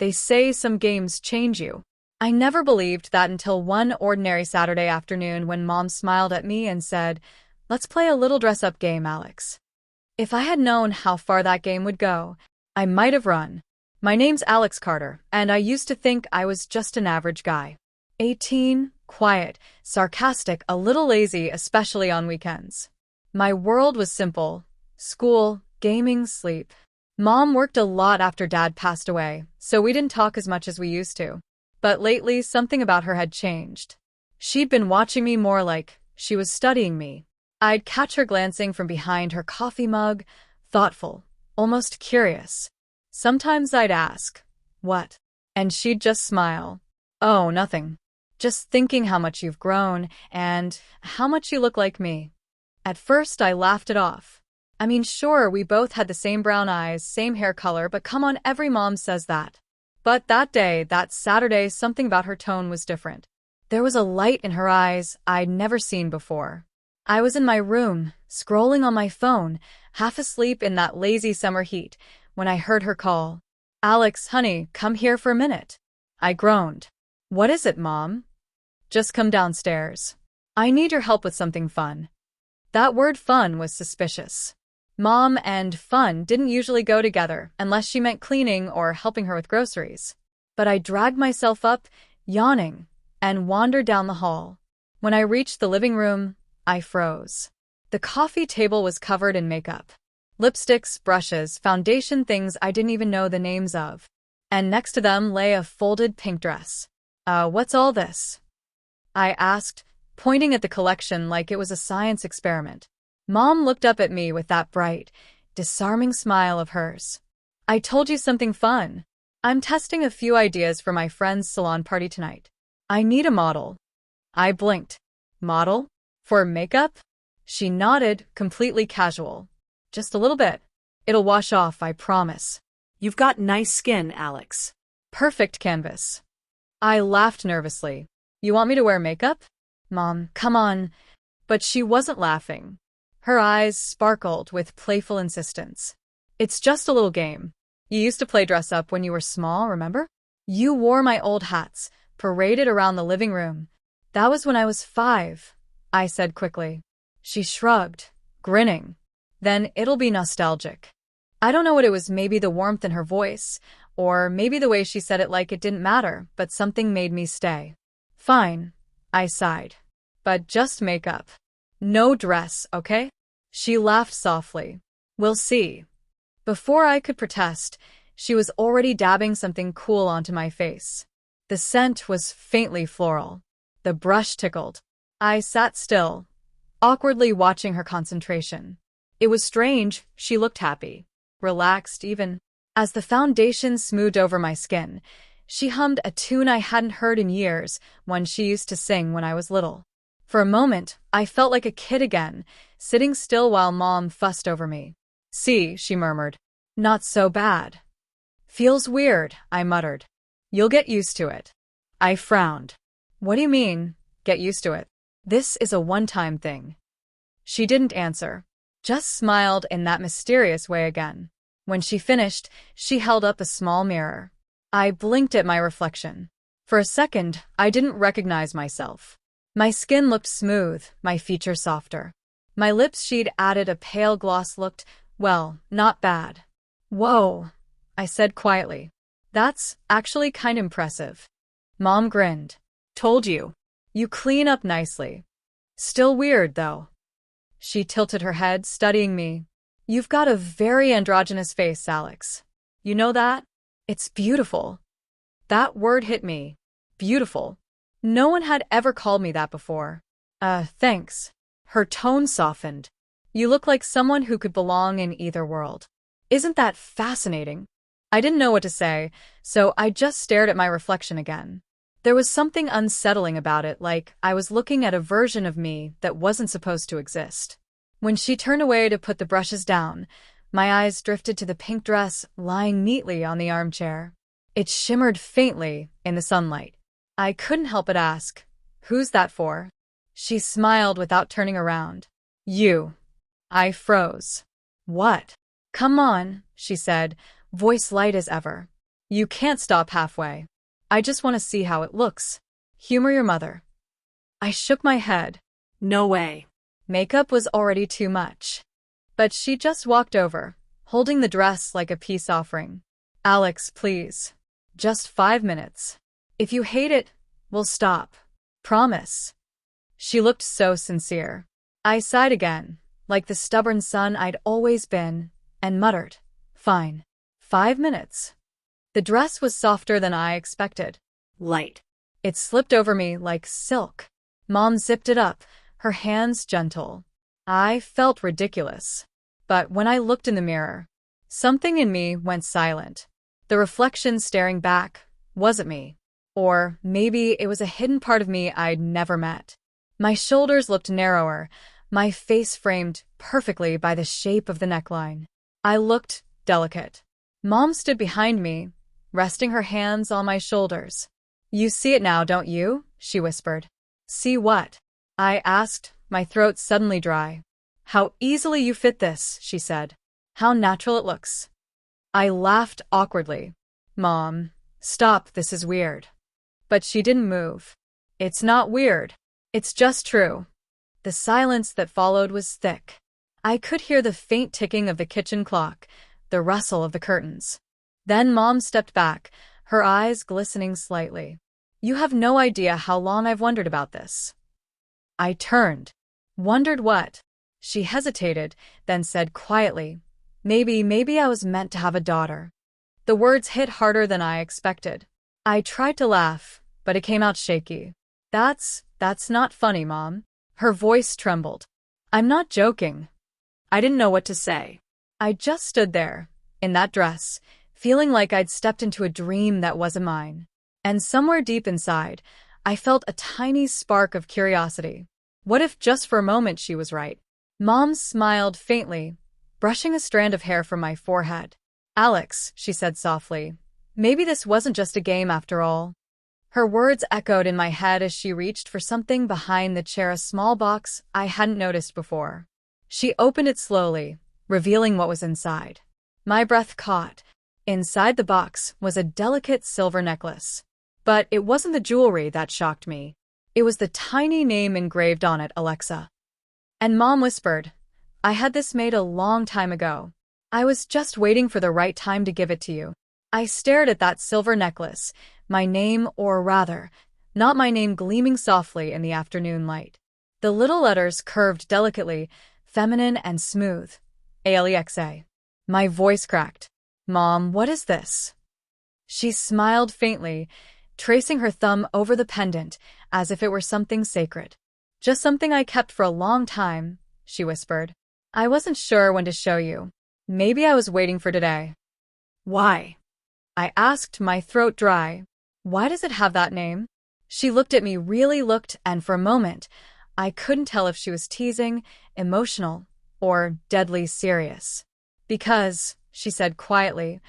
They say some games change you. I never believed that until one ordinary Saturday afternoon when Mom smiled at me and said, "Let's play a little dress-up game, Alex." If I had known how far that game would go, I might have run. My name's Alex Carter, and I used to think I was just an average guy. 18, quiet, sarcastic, a little lazy, especially on weekends. My world was simple: school, gaming, sleep. Mom worked a lot after Dad passed away, so we didn't talk as much as we used to. But lately, something about her had changed. She'd been watching me more like she was studying me. I'd catch her glancing from behind her coffee mug, thoughtful, almost curious. Sometimes I'd ask, "What?" And she'd just smile. "Oh, nothing. Just thinking how much you've grown, and how much you look like me." At first, I laughed it off. I mean, sure, we both had the same brown eyes, same hair color, but come on, every mom says that. But that day, that Saturday, something about her tone was different. There was a light in her eyes I'd never seen before. I was in my room, scrolling on my phone, half asleep in that lazy summer heat, when I heard her call. "Alex, honey, come here for a minute." I groaned. "What is it, Mom?" "Just come downstairs. I need your help with something fun." That word fun was suspicious. Mom and fun didn't usually go together unless she meant cleaning or helping her with groceries. But I dragged myself up, yawning, and wandered down the hall. When I reached the living room, I froze. The coffee table was covered in makeup. Lipsticks, brushes, foundation, things I didn't even know the names of. And next to them lay a folded pink dress. What's all this?" I asked, pointing at the collection like it was a science experiment. Mom looked up at me with that bright, disarming smile of hers. "I told you something fun. I'm testing a few ideas for my friend's salon party tonight. I need a model." I blinked. "Model? For makeup?" She nodded, completely casual. "Just a little bit. It'll wash off, I promise." "You've got nice skin, Alex." "Perfect canvas." I laughed nervously. "You want me to wear makeup?" "Mom, come on." But she wasn't laughing. Her eyes sparkled with playful insistence. "It's just a little game. You used to play dress up when you were small, remember? You wore my old hats, paraded around the living room. That was when I was 5, I said quickly. She shrugged, grinning. "Then it'll be nostalgic." I don't know what it was, maybe the warmth in her voice, or maybe the way she said it like it didn't matter, but something made me stay. "Fine," I sighed. "But just makeup. No dress, okay?" She laughed softly. "We'll see." Before I could protest, she was already dabbing something cool onto my face. The scent was faintly floral. The brush tickled. I sat still, awkwardly watching her concentration. It was strange, she looked happy, relaxed even. As the foundation smoothed over my skin, she hummed a tune I hadn't heard in years, one she used to sing when I was little. For a moment, I felt like a kid again, sitting still while Mom fussed over me. "See," she murmured. "Not so bad." "Feels weird," I muttered. "You'll get used to it." I frowned. "What do you mean, get used to it? This is a one-time thing." She didn't answer, just smiled in that mysterious way again. When she finished, she held up a small mirror. I blinked at my reflection. For a second, I didn't recognize myself. My skin looked smooth, my features softer. My lips, she'd added a pale gloss, looked, well, not bad. "Whoa," I said quietly. "That's actually kind of impressive." Mom grinned. "Told you. You clean up nicely. Still weird, though." She tilted her head, studying me. "You've got a very androgynous face, Alex. You know that? It's beautiful." That word hit me. Beautiful. No one had ever called me that before. Thanks." Her tone softened. "You look like someone who could belong in either world." Isn't that fascinating? I didn't know what to say, so I just stared at my reflection again. There was something unsettling about it, like I was looking at a version of me that wasn't supposed to exist. When she turned away to put the brushes down, my eyes drifted to the pink dress lying neatly on the armchair. It shimmered faintly in the sunlight. I couldn't help but ask, "Who's that for?" She smiled without turning around. "You." I froze. "What?" "Come on," she said, voice light as ever. You can't stop halfway. I just want to see how it looks. Humor your mother. I shook my head. No way. Makeup was already too much. But she just walked over, holding the dress like a peace offering. Alex, please. Just 5 minutes. If you hate it, we'll stop. Promise. She looked so sincere. I sighed again, like the stubborn son I'd always been, and muttered, Fine. 5 minutes. The dress was softer than I expected. Light. It slipped over me like silk. Mom zipped it up, her hands gentle. I felt ridiculous. But when I looked in the mirror, something in me went silent. The reflection staring back wasn't me. Or maybe it was a hidden part of me I'd never met. My shoulders looked narrower, my face framed perfectly by the shape of the neckline. I looked delicate. Mom stood behind me, resting her hands on my shoulders. You see it now, don't you? She whispered. See what? I asked, my throat suddenly dry. How easily you fit this, she said. How natural it looks. I laughed awkwardly. Mom, stop, this is weird. But she didn't move. It's not weird. It's just true. The silence that followed was thick. I could hear the faint ticking of the kitchen clock, the rustle of the curtains. Then Mom stepped back, her eyes glistening slightly. You have no idea how long I've wondered about this. I turned. Wondered what? She hesitated, then said quietly, Maybe I was meant to have a daughter. The words hit harder than I expected. I tried to laugh, but it came out shaky. That's not funny, Mom. Her voice trembled. I'm not joking. I didn't know what to say. I just stood there, in that dress, feeling like I'd stepped into a dream that wasn't mine. And somewhere deep inside, I felt a tiny spark of curiosity. What if just for a moment she was right? Mom smiled faintly, brushing a strand of hair from my forehead. Alex, she said softly, maybe this wasn't just a game after all. Her words echoed in my head as she reached for something behind the chair, a small box I hadn't noticed before. She opened it slowly, revealing what was inside. My breath caught. Inside the box was a delicate silver necklace. But it wasn't the jewelry that shocked me. It was the tiny name engraved on it, Alexa. And Mom whispered, I had this made a long time ago. I was just waiting for the right time to give it to you. I stared at that silver necklace, my name, or rather, not my name, gleaming softly in the afternoon light. The little letters curved delicately, feminine and smooth. Alexa. My voice cracked. Mom, what is this? She smiled faintly, tracing her thumb over the pendant as if it were something sacred. Just something I kept for a long time, she whispered. I wasn't sure when to show you. Maybe I was waiting for today. Why? I asked, my throat dry. Why does it have that name? She looked at me, really looked, and for a moment, I couldn't tell if she was teasing, emotional, or deadly serious. Because, she said quietly,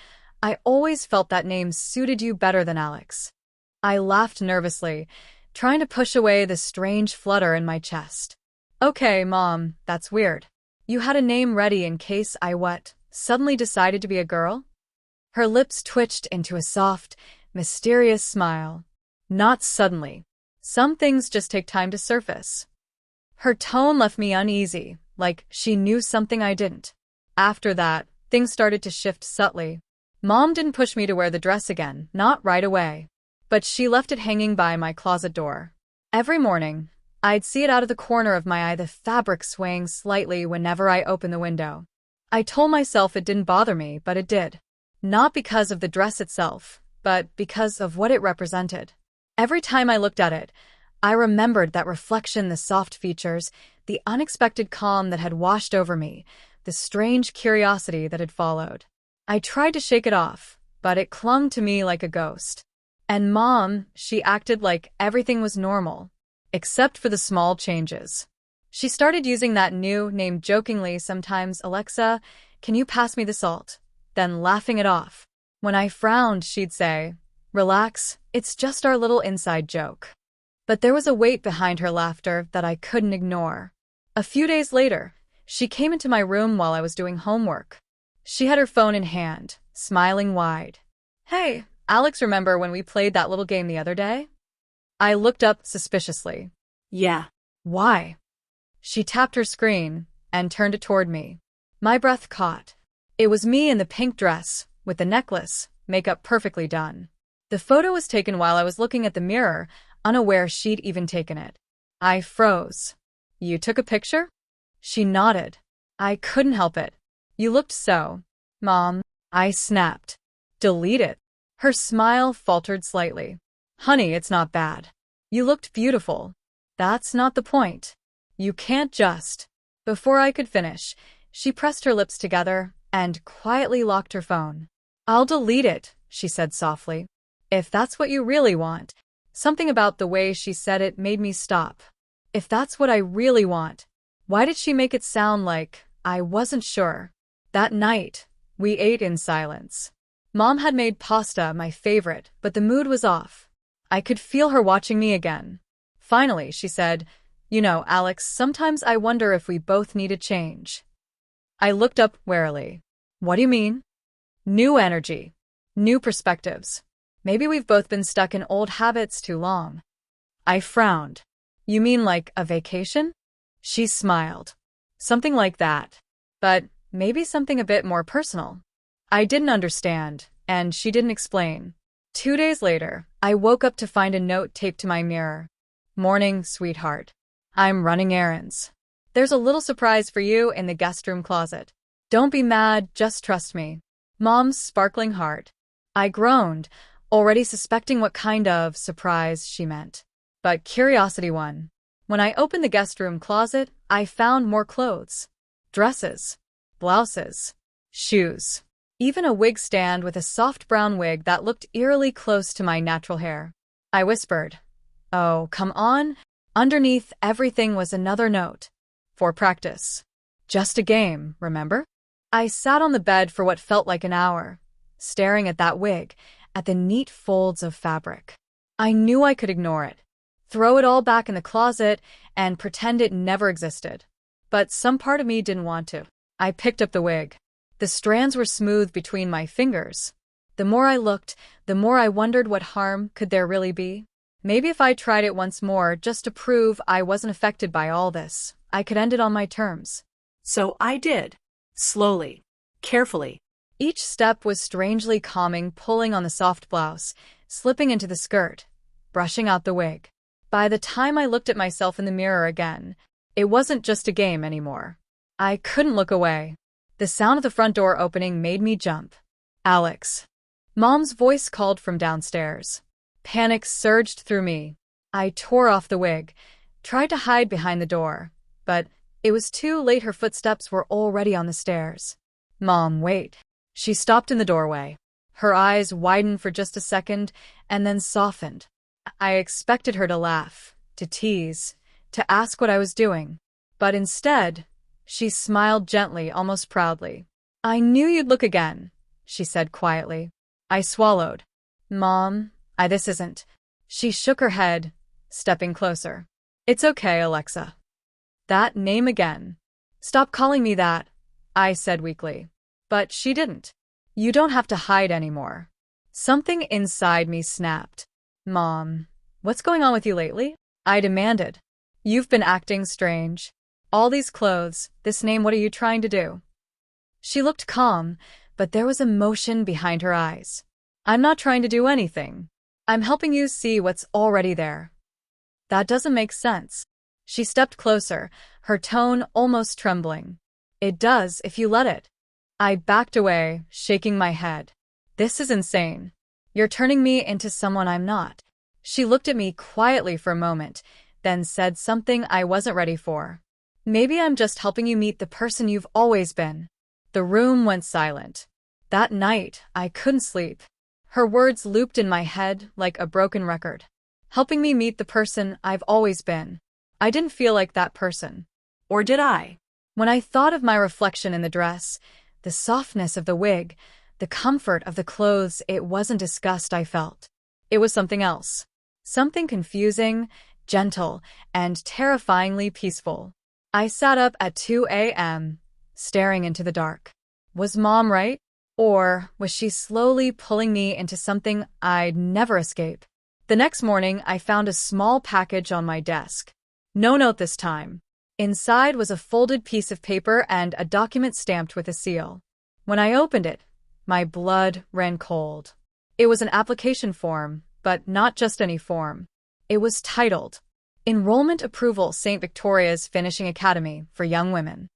I always felt that name suited you better than Alex. I laughed nervously, trying to push away the strange flutter in my chest. Okay, Mom, that's weird. You had a name ready in case I suddenly decided to be a girl? Her lips twitched into a soft, mysterious smile. Not suddenly. Some things just take time to surface. Her tone left me uneasy, like she knew something I didn't. After that, things started to shift subtly. Mom didn't push me to wear the dress again, not right away. But she left it hanging by my closet door. Every morning, I'd see it out of the corner of my eye, the fabric swaying slightly whenever I opened the window. I told myself it didn't bother me, but it did. Not because of the dress itself, but because of what it represented. Every time I looked at it, I remembered that reflection, the soft features, the unexpected calm that had washed over me, the strange curiosity that had followed. I tried to shake it off, but it clung to me like a ghost. And Mom, she acted like everything was normal, except for the small changes. She started using that new name jokingly sometimes. Alexa, can you pass me the salt? Then laughing it off. When I frowned, she'd say, relax, it's just our little inside joke. But there was a weight behind her laughter that I couldn't ignore. A few days later, she came into my room while I was doing homework. She had her phone in hand, smiling wide. Hey, Alex, remember when we played that little game the other day? I looked up suspiciously. Yeah. Why? She tapped her screen and turned it toward me. My breath caught. It was me in the pink dress, with the necklace, makeup perfectly done. The photo was taken while I was looking at the mirror, unaware she'd even taken it. I froze. You took a picture? She nodded. I couldn't help it. You looked so. Mom, I snapped. Delete it. Her smile faltered slightly. Honey, it's not bad. You looked beautiful. That's not the point. You can't just. Before I could finish, she pressed her lips together and quietly locked her phone. I'll delete it, she said softly. If that's what you really want. Something about the way she said it made me stop. If that's what I really want. Why did she make it sound like I wasn't sure? That night, we ate in silence. Mom had made pasta, my favorite, but the mood was off. I could feel her watching me again. Finally, she said, You know, Alex, sometimes I wonder if we both need a change. I looked up warily. What do you mean? New energy. New perspectives. Maybe we've both been stuck in old habits too long. I frowned. You mean like a vacation? She smiled. Something like that. But maybe something a bit more personal. I didn't understand, and she didn't explain. 2 days later, I woke up to find a note taped to my mirror. Morning, sweetheart. I'm running errands. There's a little surprise for you in the guest room closet. Don't be mad, just trust me. Mom's sparkling heart. I groaned, already suspecting what kind of surprise she meant. But curiosity won. When I opened the guest room closet, I found more clothes. Dresses. Blouses. Shoes. Even a wig stand with a soft brown wig that looked eerily close to my natural hair. I whispered, Oh, come on. Underneath everything was another note. For practice. Just a game, remember? I sat on the bed for what felt like an hour, staring at that wig, at the neat folds of fabric. I knew I could ignore it, throw it all back in the closet, and pretend it never existed. But some part of me didn't want to. I picked up the wig. The strands were smooth between my fingers. The more I looked, the more I wondered what harm could there really be. Maybe if I tried it once more just to prove I wasn't affected by all this, I could end it on my terms. So I did. Slowly. Carefully. Each step was strangely calming, pulling on the soft blouse, slipping into the skirt, brushing out the wig. By the time I looked at myself in the mirror again, it wasn't just a game anymore. I couldn't look away. The sound of the front door opening made me jump. Alex. Mom's voice called from downstairs. Panic surged through me. I tore off the wig, tried to hide behind the door, but it was too late. Her footsteps were already on the stairs. Mom, wait. She stopped in the doorway. Her eyes widened for just a second and then softened. I expected her to laugh, to tease, to ask what I was doing. But instead, she smiled gently, almost proudly. I knew you'd look again, she said quietly. I swallowed. Mom, this isn't. She shook her head, stepping closer. It's okay, Alexa. That name again. Stop calling me that, I said weakly. But she didn't. You don't have to hide anymore. Something inside me snapped. Mom, what's going on with you lately? I demanded. You've been acting strange. All these clothes, this name, what are you trying to do? She looked calm, but there was emotion behind her eyes. I'm not trying to do anything. I'm helping you see what's already there. That doesn't make sense. She stepped closer, her tone almost trembling. It does if you let it. I backed away, shaking my head. This is insane. You're turning me into someone I'm not. She looked at me quietly for a moment, then said something I wasn't ready for. Maybe I'm just helping you meet the person you've always been. The room went silent. That night, I couldn't sleep. Her words looped in my head like a broken record. Helping me meet the person I've always been. I didn't feel like that person. Or did I? When I thought of my reflection in the dress, the softness of the wig, the comfort of the clothes, it wasn't disgust I felt. It was something else. Something confusing, gentle, and terrifyingly peaceful. I sat up at 2 a.m., staring into the dark. Was Mom right? Or was she slowly pulling me into something I'd never escape? The next morning, I found a small package on my desk. No note this time. Inside was a folded piece of paper and a document stamped with a seal. When I opened it, my blood ran cold. It was an application form, but not just any form. It was titled, Enrollment Approval St. Victoria's Finishing Academy for Young Women.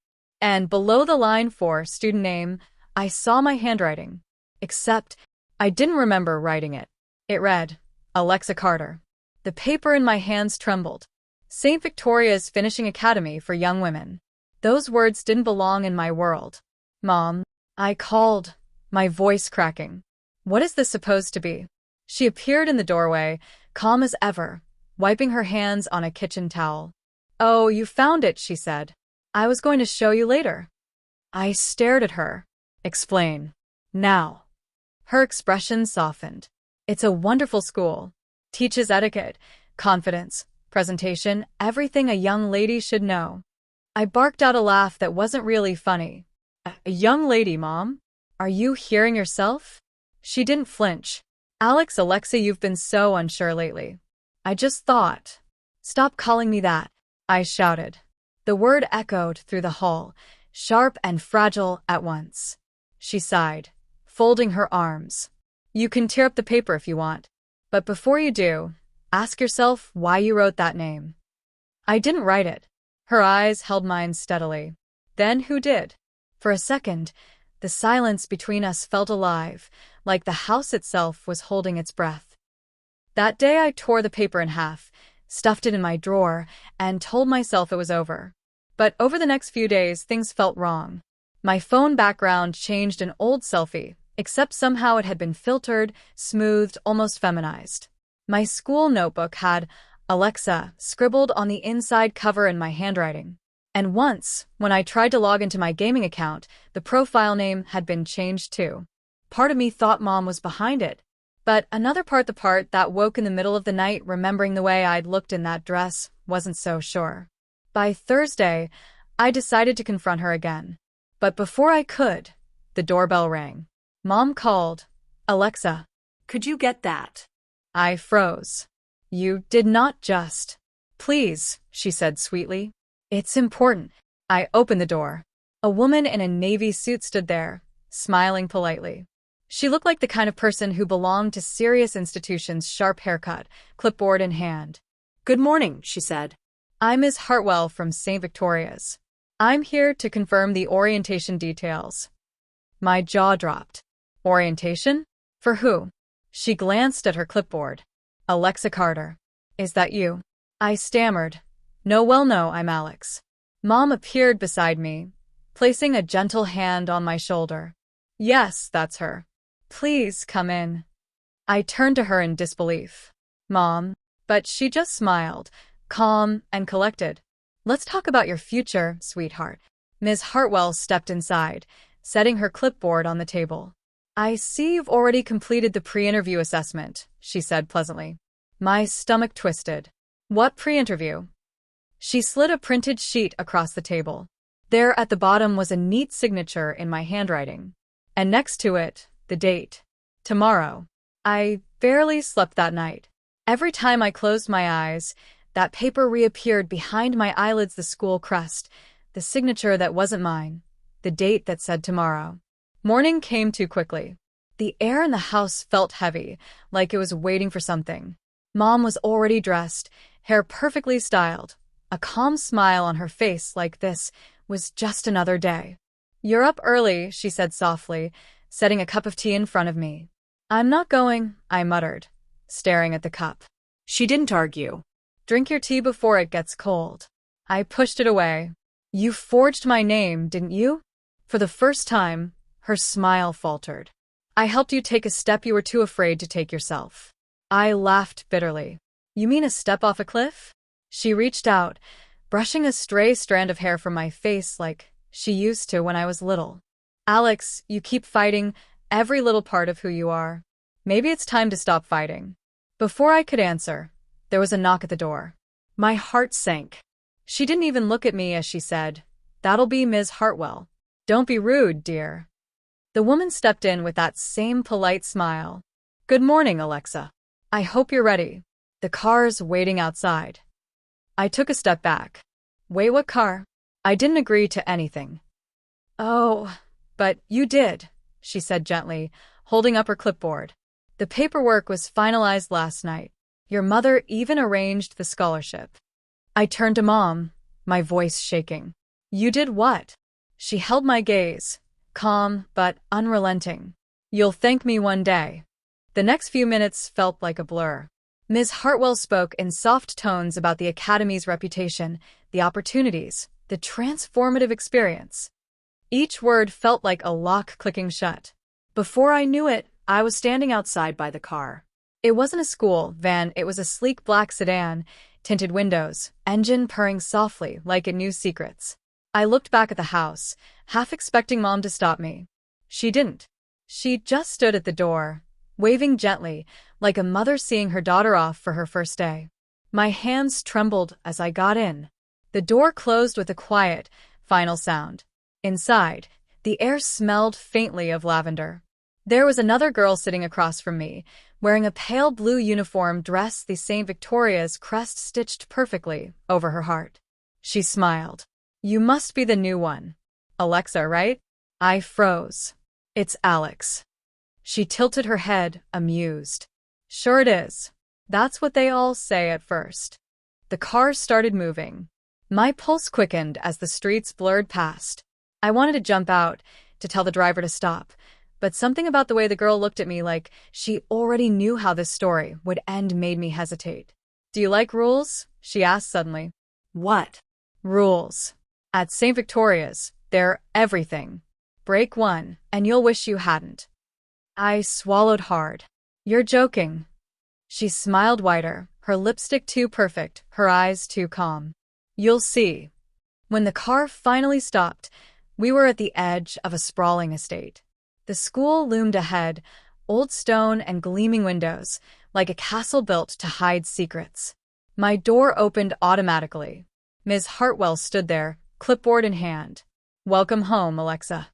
And below the line for student name, I saw my handwriting. Except, I didn't remember writing it. It read, Alexa Carter. The paper in my hands trembled. St. Victoria's Finishing Academy for Young Women. Those words didn't belong in my world. Mom, I called, my voice cracking. What is this supposed to be? She appeared in the doorway, calm as ever, wiping her hands on a kitchen towel. Oh, you found it, she said. I was going to show you later. I stared at her. Explain. Now. Her expression softened. It's a wonderful school. Teaches etiquette, confidence, presentation, everything a young lady should know. I barked out a laugh that wasn't really funny. A young lady, Mom? Are you hearing yourself? She didn't flinch. Alexa, you've been so unsure lately. I just thought. Stop calling me that, I shouted. The word echoed through the hall, sharp and fragile at once. She sighed, folding her arms. You can tear up the paper if you want. But before you do, ask yourself why you wrote that name. I didn't write it. Her eyes held mine steadily. Then who did? For a second, the silence between us felt alive, like the house itself was holding its breath. That day I tore the paper in half, stuffed it in my drawer, and told myself it was over. But over the next few days, things felt wrong. My phone background changed an old selfie, except somehow it had been filtered, smoothed, almost feminized. My school notebook had Alexa scribbled on the inside cover in my handwriting. And once, when I tried to log into my gaming account, the profile name had been changed too. Part of me thought Mom was behind it, but another part, the part that woke in the middle of the night remembering the way I'd looked in that dress, wasn't so sure. By Thursday, I decided to confront her again. But before I could, the doorbell rang. Mom called, Alexa. Could you get that? I froze. You did not just. Please, she said sweetly. It's important. I opened the door. A woman in a navy suit stood there, smiling politely. She looked like the kind of person who belonged to serious institutions, sharp haircut, clipboard in hand. Good morning, she said. I'm Ms. Hartwell from St. Victoria's. I'm here to confirm the orientation details. My jaw dropped. Orientation? For who? She glanced at her clipboard. Alexa Carter. Is that you? I stammered. No, I'm Alex. Mom appeared beside me, placing a gentle hand on my shoulder. Yes, that's her. Please come in. I turned to her in disbelief. Mom, but she just smiled, calm and collected. Let's talk about your future, sweetheart. Ms. Hartwell stepped inside, setting her clipboard on the table. I see you've already completed the pre-interview assessment, she said pleasantly. My stomach twisted. What pre-interview? She slid a printed sheet across the table. There at the bottom was a neat signature in my handwriting. And next to it, the date. Tomorrow. I barely slept that night. Every time I closed my eyes, that paper reappeared behind my eyelids, the school crest, the signature that wasn't mine, the date that said tomorrow. Morning came too quickly. The air in the house felt heavy, like it was waiting for something. Mom was already dressed, hair perfectly styled, a calm smile on her face like this was just another day. You're up early, she said softly, setting a cup of tea in front of me. I'm not going, I muttered, staring at the cup. She didn't argue. Drink your tea before it gets cold. I pushed it away. You forged my name, didn't you? For the first time, her smile faltered. I helped you take a step you were too afraid to take yourself. I laughed bitterly. You mean a step off a cliff? She reached out, brushing a stray strand of hair from my face like she used to when I was little. Alex, you keep fighting every little part of who you are. Maybe it's time to stop fighting. Before I could answer, there was a knock at the door. My heart sank. She didn't even look at me as she said, That'll be Ms. Hartwell. Don't be rude, dear. The woman stepped in with that same polite smile. "Good morning, Alexa. I hope you're ready. The car's waiting outside." I took a step back. "Wait, what car?" I didn't agree to anything. "Oh, but you did," she said gently, holding up her clipboard. "The paperwork was finalized last night. Your mother even arranged the scholarship." I turned to Mom, my voice shaking. "You did what?" She held my gaze, calm but unrelenting. "You'll thank me one day." The next few minutes felt like a blur. Ms. Hartwell spoke in soft tones about the Academy's reputation, the opportunities, the transformative experience. Each word felt like a lock clicking shut. Before I knew it, I was standing outside by the car. It wasn't a school van, it was a sleek black sedan, tinted windows, engine purring softly like it knew secrets. I looked back at the house, half expecting Mom to stop me. She didn't. She just stood at the door, waving gently, like a mother seeing her daughter off for her first day. My hands trembled as I got in. The door closed with a quiet, final sound. Inside, the air smelled faintly of lavender. There was another girl sitting across from me, wearing a pale blue uniform dress, the St. Victoria's crest stitched perfectly over her heart. She smiled. "You must be the new one. Alexa, right?" I froze. "It's Alex." She tilted her head, amused. "Sure it is. That's what they all say at first." The car started moving. My pulse quickened as the streets blurred past. I wanted to jump out, to tell the driver to stop, but something about the way the girl looked at me like she already knew how this story would end made me hesitate. "Do you like rules?" she asked suddenly. What? "Rules. At St. Victoria's, they're everything. Break one, and you'll wish you hadn't." I swallowed hard. "You're joking." She smiled wider, her lipstick too perfect, her eyes too calm. "You'll see." When the car finally stopped, we were at the edge of a sprawling estate. The school loomed ahead, old stone and gleaming windows, like a castle built to hide secrets. My door opened automatically. Ms. Hartwell stood there, clipboard in hand. "Welcome home, Alexa."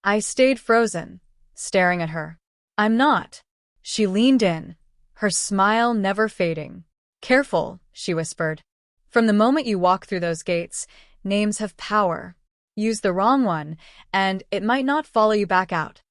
I stayed frozen, staring at her. "I'm not." She leaned in, her smile never fading. "Careful," she whispered. "From the moment you walk through those gates, names have power. Use the wrong one, and it might not follow you back out."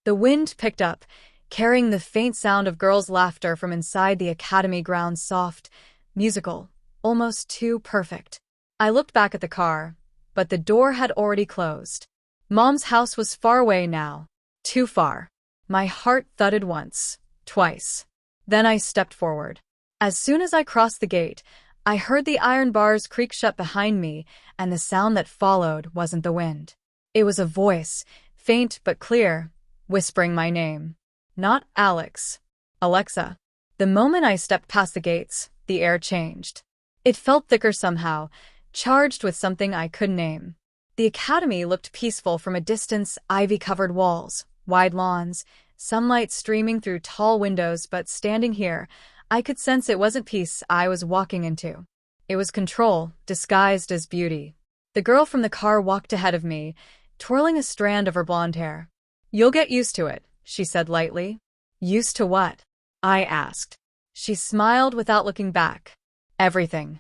The wind picked up, carrying the faint sound of girls' laughter from inside the academy grounds, soft, musical, almost too perfect. I looked back at the car, but the door had already closed. Mom's house was far away now. Too far. My heart thudded once, twice. Then I stepped forward. As soon as I crossed the gate, I heard the iron bars creak shut behind me, and the sound that followed wasn't the wind. It was a voice, faint but clear, whispering my name. Not Alex. Alexa. The moment I stepped past the gates, the air changed. It felt thicker somehow, charged with something I couldn't name. The academy looked peaceful from a distance, ivy-covered walls, wide lawns, sunlight streaming through tall windows, but standing here, I could sense it wasn't peace I was walking into. It was control, disguised as beauty. The girl from the car walked ahead of me, twirling a strand of her blonde hair. "You'll get used to it," she said lightly. "Used to what?" I asked. She smiled without looking back. "Everything."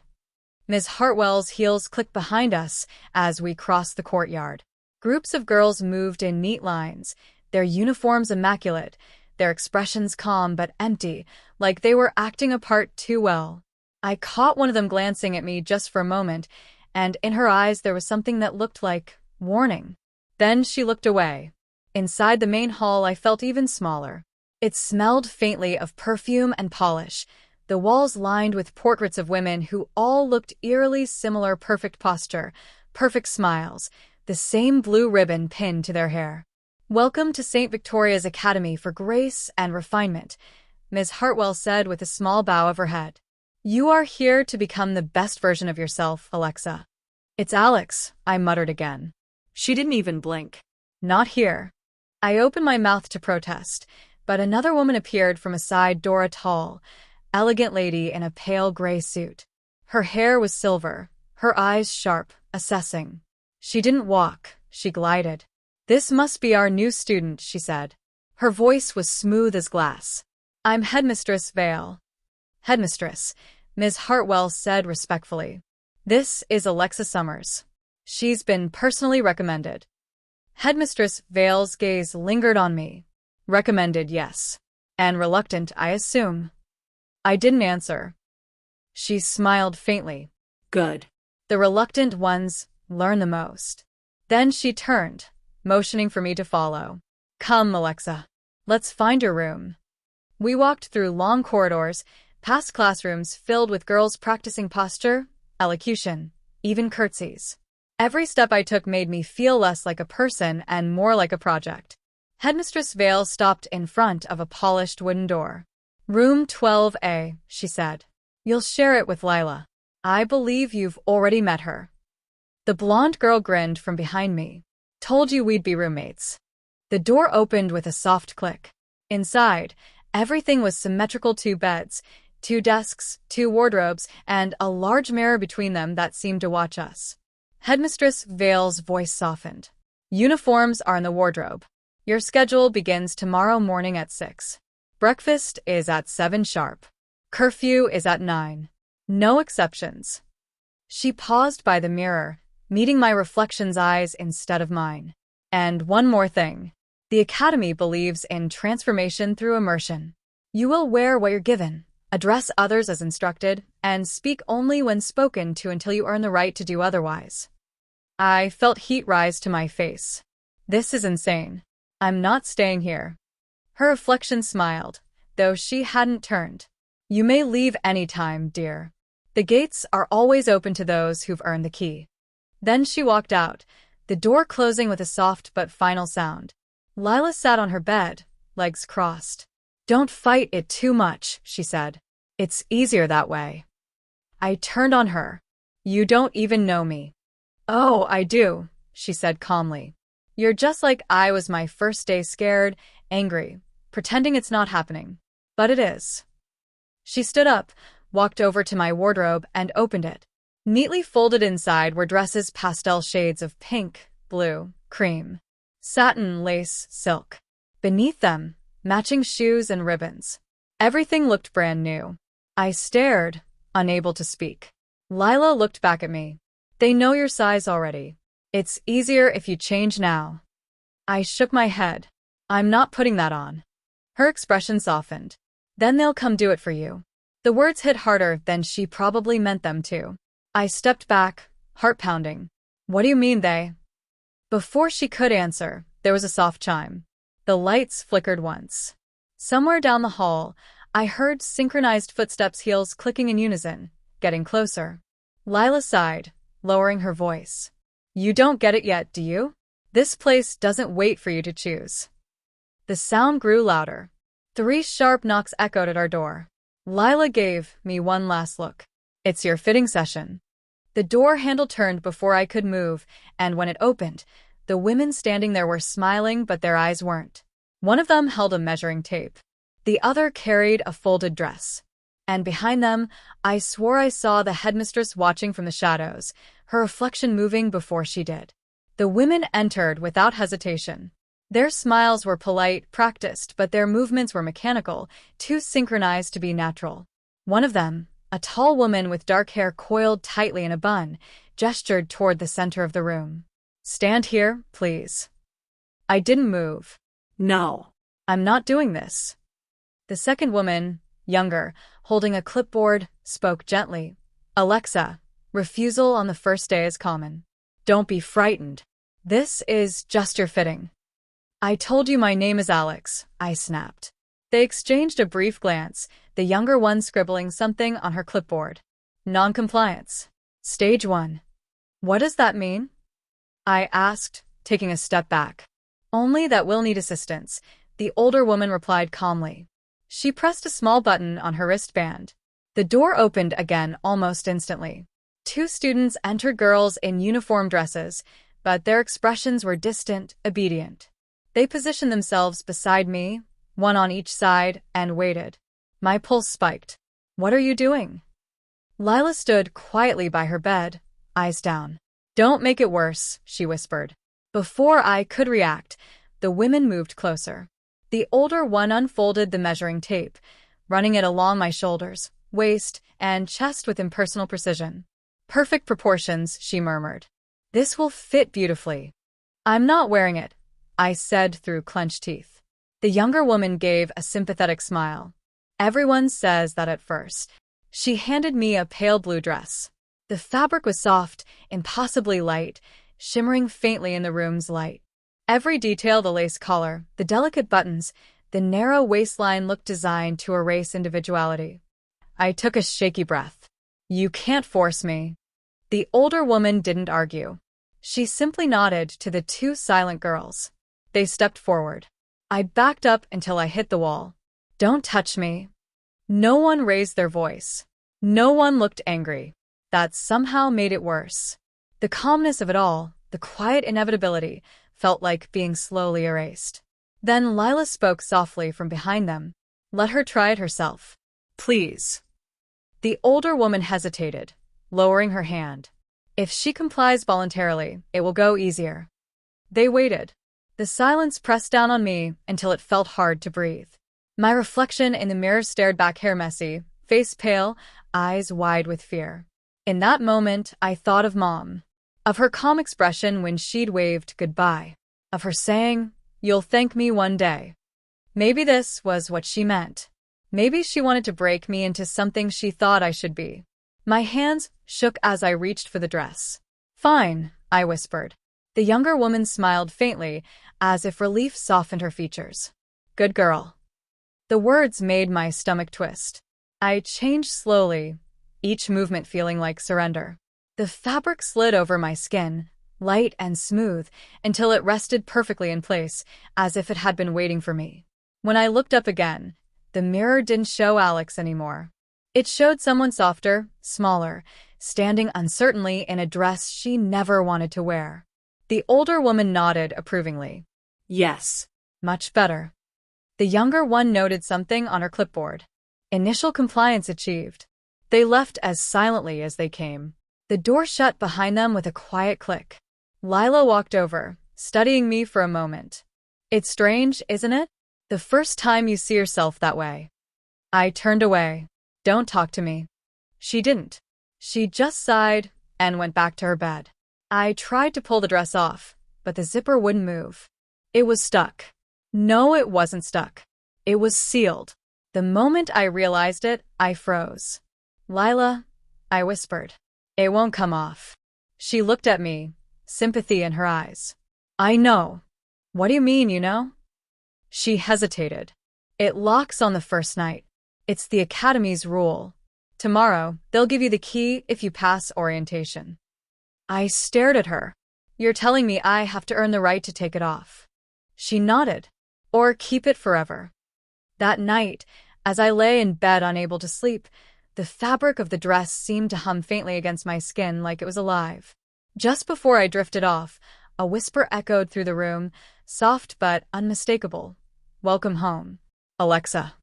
Ms. Hartwell's heels clicked behind us as we crossed the courtyard. Groups of girls moved in neat lines, their uniforms immaculate, their expressions calm but empty, like they were acting a part too well. I caught one of them glancing at me just for a moment, and in her eyes there was something that looked like warning. Then she looked away. Inside the main hall, I felt even smaller. It smelled faintly of perfume and polish, the walls lined with portraits of women who all looked eerily similar, perfect posture, perfect smiles, the same blue ribbon pinned to their hair. "Welcome to St. Victoria's Academy for Grace and Refinement," Ms. Hartwell said with a small bow of her head. "You are here to become the best version of yourself, Alexa." "It's Alex," I muttered again. She didn't even blink. "Not here." I opened my mouth to protest, but another woman appeared from a side door, a tall, elegant lady in a pale gray suit. Her hair was silver, her eyes sharp, assessing. She didn't walk, she glided. "This must be our new student," she said. Her voice was smooth as glass. "I'm Headmistress Vale." "Headmistress," Ms. Hartwell said respectfully. "This is Alexa Summers. She's been personally recommended." Headmistress Vale's gaze lingered on me. "Recommended, yes. And reluctant, I assume." I didn't answer. She smiled faintly. Good. The reluctant ones learn the most. Then she turned, motioning for me to follow. "Come, Alexa. Let's find your room." We walked through long corridors, past classrooms filled with girls practicing posture, elocution, even curtsies. Every step I took made me feel less like a person and more like a project. Headmistress Vale stopped in front of a polished wooden door. "Room 12A, she said. "You'll share it with Lila. I believe you've already met her." The blonde girl grinned from behind me. "Told you we'd be roommates." The door opened with a soft click. Inside, everything was symmetrical: 2 beds, 2 desks, 2 wardrobes, and a large mirror between them that seemed to watch us. Headmistress Vale's voice softened. "Uniforms are in the wardrobe. Your schedule begins tomorrow morning at 6. Breakfast is at 7 sharp. Curfew is at 9. No exceptions." She paused by the mirror, meeting my reflection's eyes instead of mine. "And one more thing. The Academy believes in transformation through immersion. You will wear what you're given, address others as instructed, and speak only when spoken to until you earn the right to do otherwise." I felt heat rise to my face. This is insane. I'm not staying here. Her reflection smiled, though she hadn't turned. "You may leave any time, dear. The gates are always open to those who've earned the key." Then she walked out, the door closing with a soft but final sound. Lila sat on her bed, legs crossed. "Don't fight it too much," she said. "It's easier that way." I turned on her. "You don't even know me." "Oh, I do," she said calmly. "You're just like I was my first day, scared, angry, pretending it's not happening. But it is." She stood up, walked over to my wardrobe, and opened it. Neatly folded inside were dresses pastel shades of pink, blue, cream, satin, lace, silk. Beneath them, matching shoes and ribbons. Everything looked brand new. I stared, unable to speak. Lila looked back at me. "They know your size already. It's easier if you change now." I shook my head. "I'm not putting that on." Her expression softened. "Then they'll come do it for you." The words hit harder than she probably meant them to. I stepped back, heart pounding. "What do you mean they?" Before she could answer, there was a soft chime. The lights flickered once. Somewhere down the hall, I heard synchronized footsteps, heels clicking in unison, getting closer. Lila sighed, lowering her voice. "You don't get it yet, do you? This place doesn't wait for you to choose." The sound grew louder. 3 sharp knocks echoed at our door. Lila gave me one last look. "It's your fitting session." The door handle turned before I could move, and when it opened, the women standing there were smiling, but their eyes weren't. One of them held a measuring tape. The other carried a folded dress. And behind them, I swore I saw the headmistress watching from the shadows, her reflection moving before she did. The women entered without hesitation. Their smiles were polite, practiced, but their movements were mechanical, too synchronized to be natural. One of them, a tall woman with dark hair coiled tightly in a bun, gestured toward the center of the room. "Stand here, please." I didn't move. No. "I'm not doing this." The second woman, younger, holding a clipboard, spoke gently. "Alexa, refusal on the first day is common. Don't be frightened. This is just your fitting." "I told you my name is Alex," I snapped. They exchanged a brief glance, the younger one scribbling something on her clipboard. "Noncompliance. Stage 1. "What does that mean?" I asked, taking a step back. "Only that we'll need assistance," the older woman replied calmly. She pressed a small button on her wristband. The door opened again almost instantly. 2 students entered, girls in uniform dresses, but their expressions were distant, obedient. They positioned themselves beside me, one on each side, and waited. My pulse spiked. "What are you doing?" Lila stood quietly by her bed, eyes down. "Don't make it worse," she whispered. Before I could react, the women moved closer. The older one unfolded the measuring tape, running it along my shoulders, waist, and chest with impersonal precision. "Perfect proportions," she murmured. "This will fit beautifully." "I'm not wearing it," I said through clenched teeth. The younger woman gave a sympathetic smile. "Everyone says that at first." She handed me a pale blue dress. The fabric was soft, impossibly light, shimmering faintly in the room's light. Every detail, the lace collar, the delicate buttons, the narrow waistline looked designed to erase individuality. I took a shaky breath. "You can't force me." The older woman didn't argue. She simply nodded to the two silent girls. They stepped forward. I backed up until I hit the wall. "Don't touch me." No one raised their voice. No one looked angry. That somehow made it worse. The calmness of it all, the quiet inevitability, felt like being slowly erased. Then Lila spoke softly from behind them. "Let her try it herself. Please." The older woman hesitated, lowering her hand. "If she complies voluntarily, it will go easier." They waited. The silence pressed down on me until it felt hard to breathe. My reflection in the mirror stared back, hair messy, face pale, eyes wide with fear. In that moment, I thought of Mom. Of her calm expression when she'd waved goodbye. Of her saying, "You'll thank me one day." Maybe this was what she meant. Maybe she wanted to break me into something she thought I should be. My hands shook as I reached for the dress. "Fine," I whispered. The younger woman smiled faintly, as if relief softened her features. "Good girl." The words made my stomach twist. I changed slowly, each movement feeling like surrender. The fabric slid over my skin, light and smooth, until it rested perfectly in place, as if it had been waiting for me. When I looked up again, the mirror didn't show Alex anymore. It showed someone softer, smaller, standing uncertainly in a dress she never wanted to wear. The older woman nodded approvingly. Yes. Much better. The younger one noted something on her clipboard. Initial compliance achieved. They left as silently as they came. The door shut behind them with a quiet click. Lila walked over, studying me for a moment. "It's strange, isn't it? The first time you see yourself that way." I turned away. "Don't talk to me." She didn't. She just sighed and went back to her bed. I tried to pull the dress off, but the zipper wouldn't move. It was stuck. No, it wasn't stuck. It was sealed. The moment I realized it, I froze. "Lila," I whispered. "It won't come off." She looked at me, sympathy in her eyes. "I know." "What do you mean, you know?" She hesitated. "It locks on the first night. It's the academy's rule. Tomorrow, they'll give you the key if you pass orientation." I stared at her. "You're telling me I have to earn the right to take it off?" She nodded. "Or keep it forever." That night, as I lay in bed unable to sleep, the fabric of the dress seemed to hum faintly against my skin like it was alive. Just before I drifted off, a whisper echoed through the room, soft but unmistakable. "Welcome home, Alexa."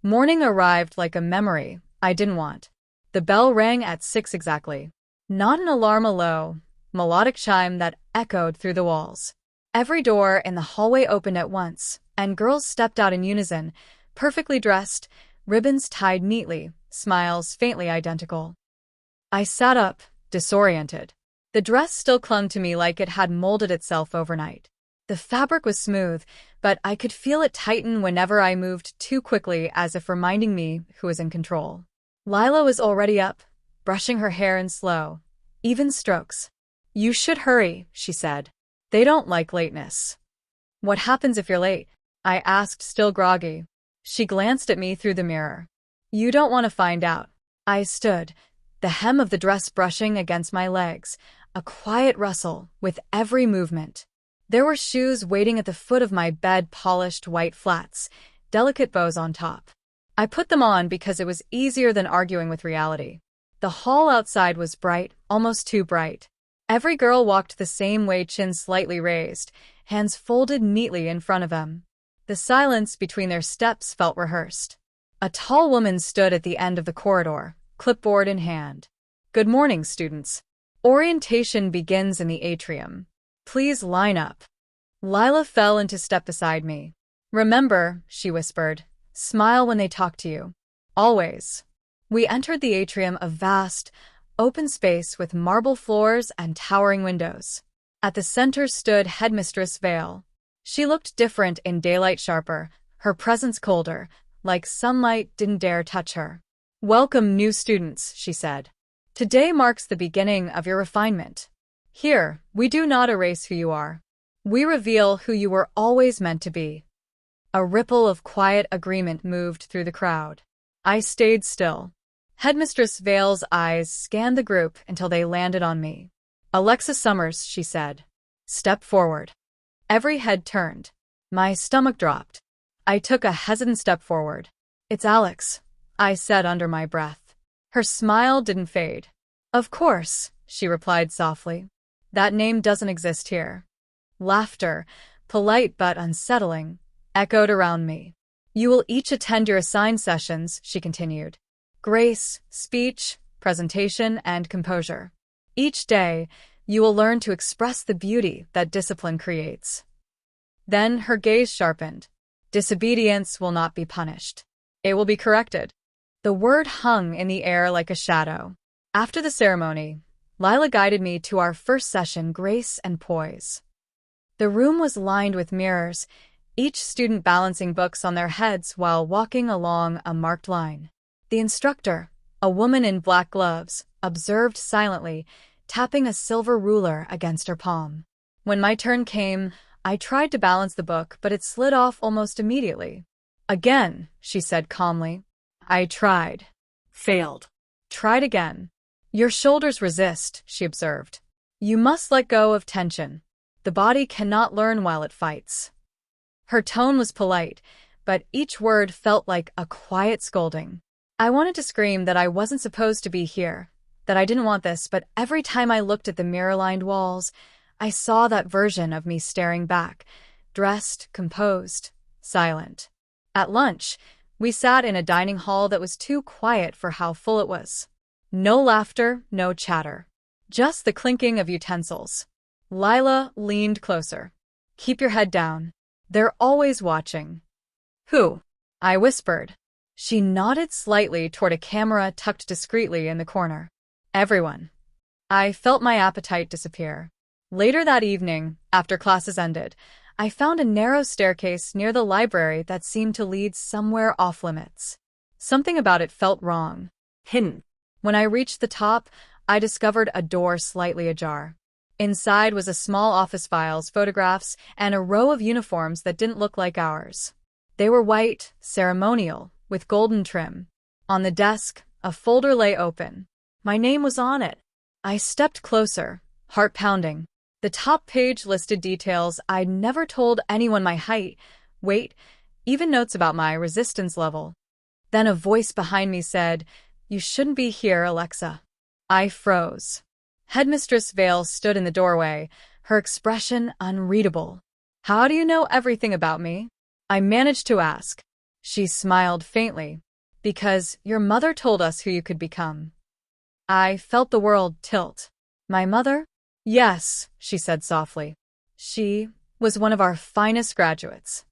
Morning arrived like a memory I didn't want. The bell rang at 6 exactly. Not an alarm, a low, melodic chime that echoed through the walls. Every door in the hallway opened at once, and girls stepped out in unison, perfectly dressed, ribbons tied neatly, smiles faintly identical. I sat up, disoriented. The dress still clung to me like it had molded itself overnight. The fabric was smooth, but I could feel it tighten whenever I moved too quickly, as if reminding me who was in control. Lila was already up, brushing her hair in slow, even strokes. "You should hurry," she said. "They don't like lateness." "What happens if you're late?" I asked, still groggy. She glanced at me through the mirror. "You don't want to find out." I stood, the hem of the dress brushing against my legs, a quiet rustle with every movement. There were shoes waiting at the foot of my bed, polished white flats, delicate bows on top. I put them on because it was easier than arguing with reality. The hall outside was bright, almost too bright. Every girl walked the same way, chin slightly raised, hands folded neatly in front of them. The silence between their steps felt rehearsed. A tall woman stood at the end of the corridor, clipboard in hand. "Good morning, students. Orientation begins in the atrium." Please line up. Lila fell into step beside me. Remember, she whispered, smile when they talk to you. Always. We entered the atrium, a vast, open space with marble floors and towering windows. At the center stood Headmistress Vale. She looked different in daylight, sharper, her presence colder, like sunlight didn't dare touch her. Welcome, new students, she said. Today marks the beginning of your refinement. Here, we do not erase who you are. We reveal who you were always meant to be. A ripple of quiet agreement moved through the crowd. I stayed still. Headmistress Vale's eyes scanned the group until they landed on me. Alexa Summers, she said. Step forward. Every head turned. My stomach dropped. I took a hesitant step forward. It's Alex, I said under my breath. Her smile didn't fade. Of course, she replied softly. That name doesn't exist here. Laughter, polite but unsettling, echoed around me. You will each attend your assigned sessions, she continued. Grace, speech, presentation, and composure. Each day, you will learn to express the beauty that discipline creates. Then her gaze sharpened. Disobedience will not be punished. It will be corrected. The word hung in the air like a shadow. After the ceremony, Lila guided me to our first session, Grace and Poise. The room was lined with mirrors, each student balancing books on their heads while walking along a marked line. The instructor, a woman in black gloves, observed silently, tapping a silver ruler against her palm. When my turn came, I tried to balance the book, but it slid off almost immediately. Again, she said calmly. I tried. Failed. Tried again. Your shoulders resist, she observed. You must let go of tension. The body cannot learn while it fights. Her tone was polite, but each word felt like a quiet scolding. I wanted to scream that I wasn't supposed to be here, that I didn't want this, but every time I looked at the mirror-lined walls, I saw that version of me staring back, dressed, composed, silent. At lunch, we sat in a dining hall that was too quiet for how full it was. No laughter, no chatter. Just the clinking of utensils. Lila leaned closer. Keep your head down. They're always watching. Who? I whispered. She nodded slightly toward a camera tucked discreetly in the corner. Everyone. I felt my appetite disappear. Later that evening, after classes ended, I found a narrow staircase near the library that seemed to lead somewhere off-limits. Something about it felt wrong. Hidden. When I reached the top, I discovered a door slightly ajar. Inside was a small office, files, photographs, and a row of uniforms that didn't look like ours. They were white, ceremonial, with golden trim. On the desk, a folder lay open. My name was on it. I stepped closer, heart pounding. The top page listed details I'd never told anyone: my height, weight, even notes about my resistance level. Then a voice behind me said, "You shouldn't be here, Alexa." I froze. Headmistress Vale stood in the doorway, her expression unreadable. "How do you know everything about me?" I managed to ask. She smiled faintly. "Because your mother told us who you could become." I felt the world tilt. My mother? Yes, she said softly. She was one of our finest graduates.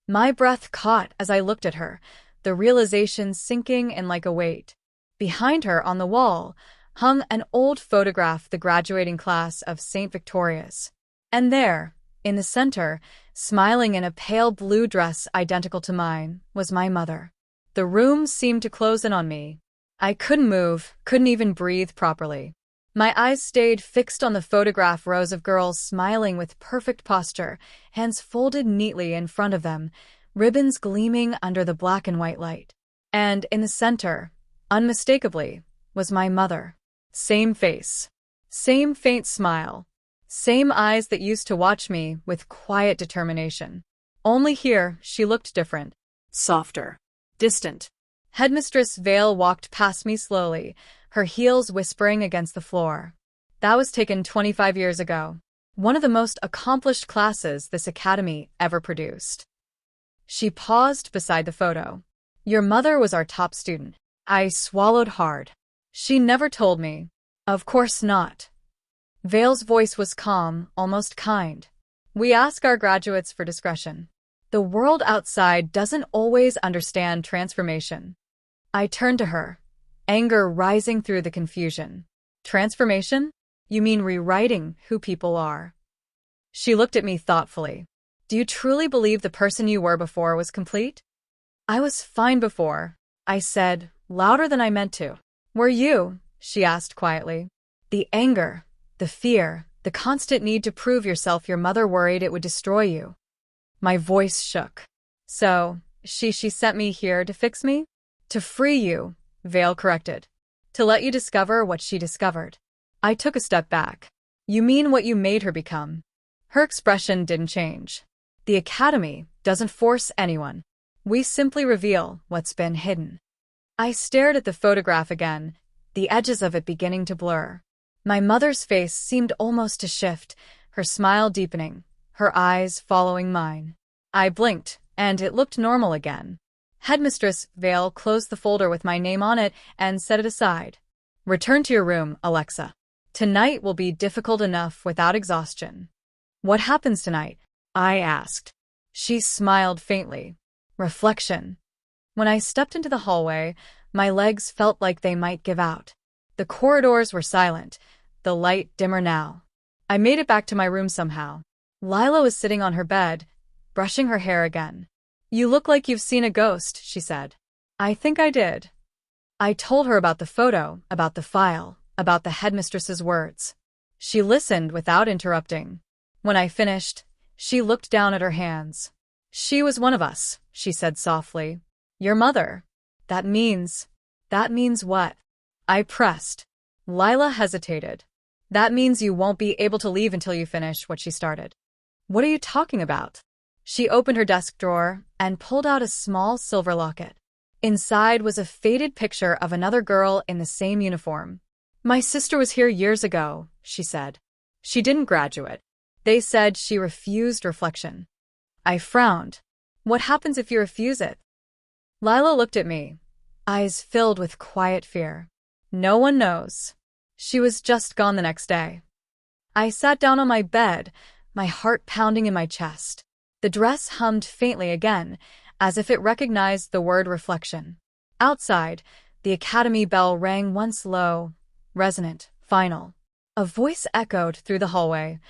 My breath caught as I looked at her, the realization sinking in like a weight. Behind her on the wall hung an old photograph, the graduating class of St. Victoria's. And there, in the center, smiling in a pale blue dress identical to mine, was my mother. The room seemed to close in on me. I couldn't move, couldn't even breathe properly. My eyes stayed fixed on the photograph, rows of girls smiling with perfect posture, hands folded neatly in front of them, ribbons gleaming under the black and white light. And in the center, unmistakably, was my mother. Same face. Same faint smile. Same eyes that used to watch me with quiet determination. Only here, she looked different. Softer. Distant. Headmistress Vale walked past me slowly, her heels whispering against the floor. That was taken 25 years ago. One of the most accomplished classes this academy ever produced. She paused beside the photo. Your mother was our top student. I swallowed hard. She never told me. Of course not. Vale's voice was calm, almost kind. We ask our graduates for discretion. The world outside doesn't always understand transformation. I turned to her, anger rising through the confusion. Transformation? You mean rewriting who people are? She looked at me thoughtfully. Do you truly believe the person you were before was complete? I was fine before, I said, louder than I meant to. Were you? She asked quietly. The anger, the fear, the constant need to prove yourself, your mother worried it would destroy you. My voice shook. So, she sent me here to fix me? To free you, Vale corrected. To let you discover what she discovered. I took a step back. You mean what you made her become? Her expression didn't change. The academy doesn't force anyone. We simply reveal what's been hidden. I stared at the photograph again, the edges of it beginning to blur. My mother's face seemed almost to shift, her smile deepening, her eyes following mine. I blinked, and it looked normal again. Headmistress Vale closed the folder with my name on it and set it aside. Return to your room, Alexa. Tonight will be difficult enough without exhaustion. What happens tonight? I asked. She smiled faintly. Reflection. When I stepped into the hallway, my legs felt like they might give out. The corridors were silent, the light dimmer now. I made it back to my room somehow. Lila was sitting on her bed, brushing her hair again. You look like you've seen a ghost, she said. I think I did. I told her about the photo, about the file, about the headmistress's words. She listened without interrupting. When I finished, she looked down at her hands. She was one of us, she said softly. Your mother. That means what? I pressed. Lila hesitated. That means you won't be able to leave until you finish what she started. What are you talking about? She opened her desk drawer and pulled out a small silver locket. Inside was a faded picture of another girl in the same uniform. My sister was here years ago, she said. She didn't graduate. They said she refused reflection. I frowned. What happens if you refuse it? Lila looked at me, eyes filled with quiet fear. No one knows. She was just gone the next day. I sat down on my bed, my heart pounding in my chest. The dress hummed faintly again, as if it recognized the word reflection. Outside, the academy bell rang once low, resonant, final. A voice echoed through the hallway.